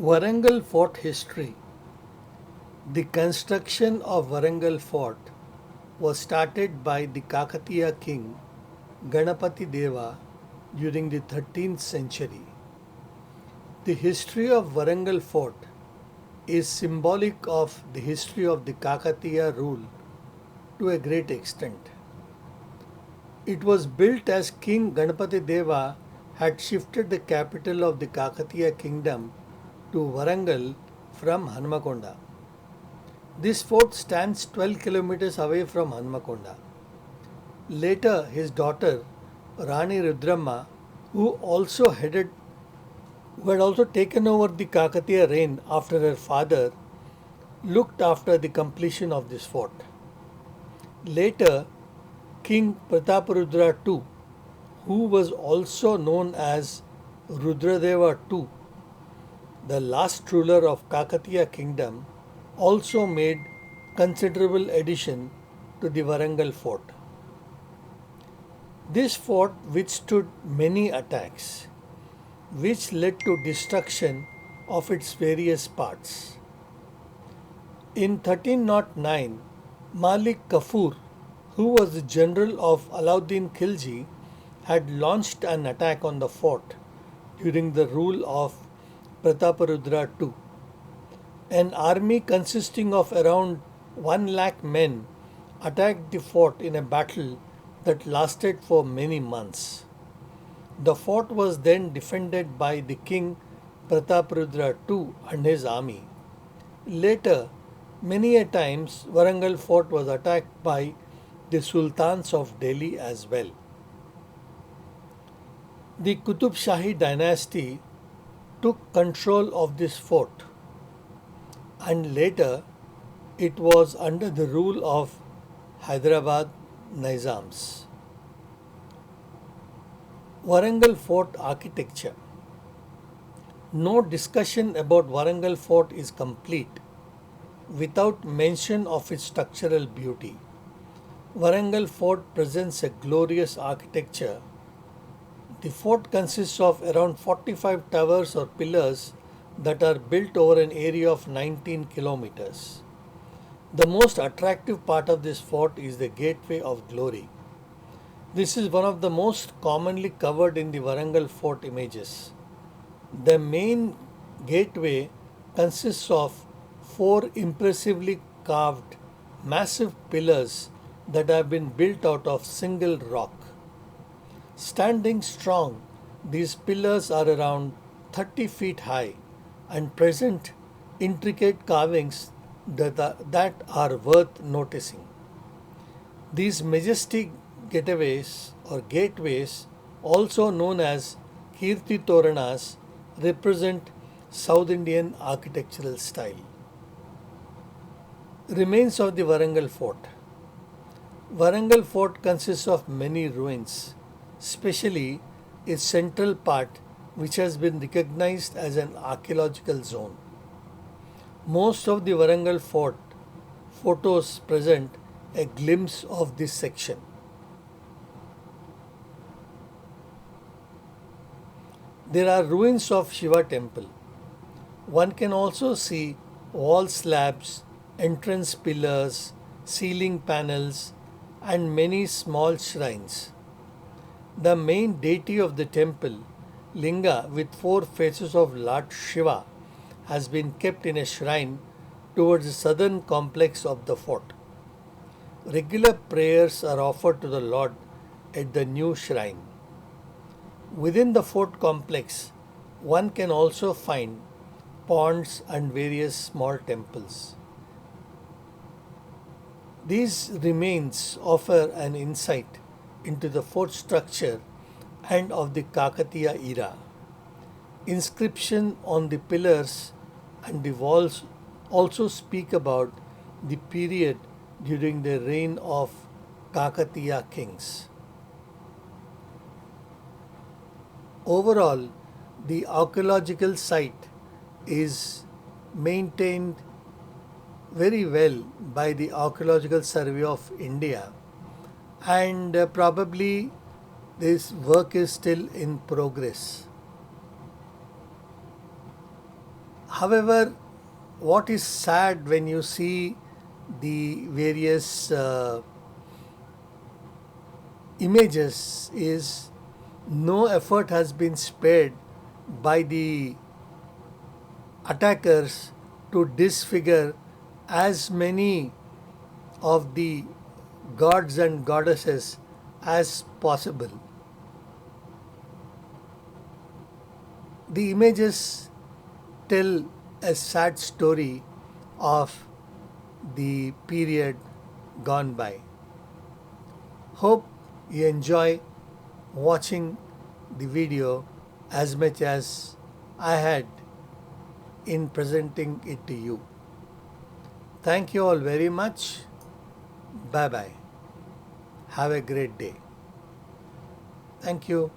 Warangal Fort history. The construction of Warangal Fort was started by the Kakatiya King Ganapatideva during the 13th century. The history of Warangal Fort is symbolic of the history of the Kakatiya rule to a great extent. It was built as King Ganapatideva had shifted the capital of the Kakatiya Kingdom to Warangal from Hanmakonda. This fort stands 12 kilometers away from Hanmakonda. Later, his daughter Rani Rudramma, who also headed who had also taken over the Kakatiya reign after her father, looked after the completion of this fort. Later, King Prataparudra II, who was also known as Rudradeva II, the last ruler of Kakatiya Kingdom, also made considerable addition to the Warangal fort. This fort withstood many attacks, which led to destruction of its various parts. In 1309, Malik Kafur, who was the general of Alauddin Khilji, had launched an attack on the fort during the rule of Prataparudra II. An army consisting of around 1 lakh men attacked the fort in a battle that lasted for many months. The fort was then defended by the king Prataparudra II and his army. Later, many a times, Warangal fort was attacked by the sultans of Delhi as well. The Qutub Shahi Dynasty took control of this fort, and later it was under the rule of Hyderabad Nizams. Warangal Fort architecture. No discussion about Warangal Fort is complete without mention of its structural beauty. Warangal Fort presents a glorious architecture. The fort consists of around 45 towers or pillars that are built over an area of 19 kilometers. The most attractive part of this fort is the Gateway of Glory. This is one of the most commonly covered in the Warangal Fort images. The main gateway consists of four impressively carved massive pillars that have been built out of single rock. Standing strong, these pillars are around 30 feet high and present intricate carvings that are worth noticing. These majestic gateways, also known as Kirti Toranas, represent South Indian architectural style. Remains of the Warangal Fort. Warangal Fort consists of many ruins, especially its central part, which has been recognized as an archaeological zone. Most of the Warangal Fort photos present a glimpse of this section. There are ruins of Shiva temple. One can also see wall slabs, entrance pillars, ceiling panels, and many small shrines. The main deity of the temple, Linga with four faces of Lord Shiva, has been kept in a shrine towards the southern complex of the fort. Regular prayers are offered to the Lord at the new shrine. Within the fort complex, one can also find ponds and various small temples. These remains offer an insight into the fort structure and of the Kakatiya era. Inscription on the pillars and the walls also speak about the period during the reign of Kakatiya kings. Overall, the archaeological site is maintained very well by the Archaeological Survey of India, and probably this work is still in progress. However, what is sad when you see the various images is no effort has been spared by the attackers to disfigure as many of the gods and goddesses as possible. The images tell a sad story of the period gone by. Hope you enjoy watching the video as much as I had in presenting it to you. Thank you all very much. Bye bye. Have a great day. Thank you.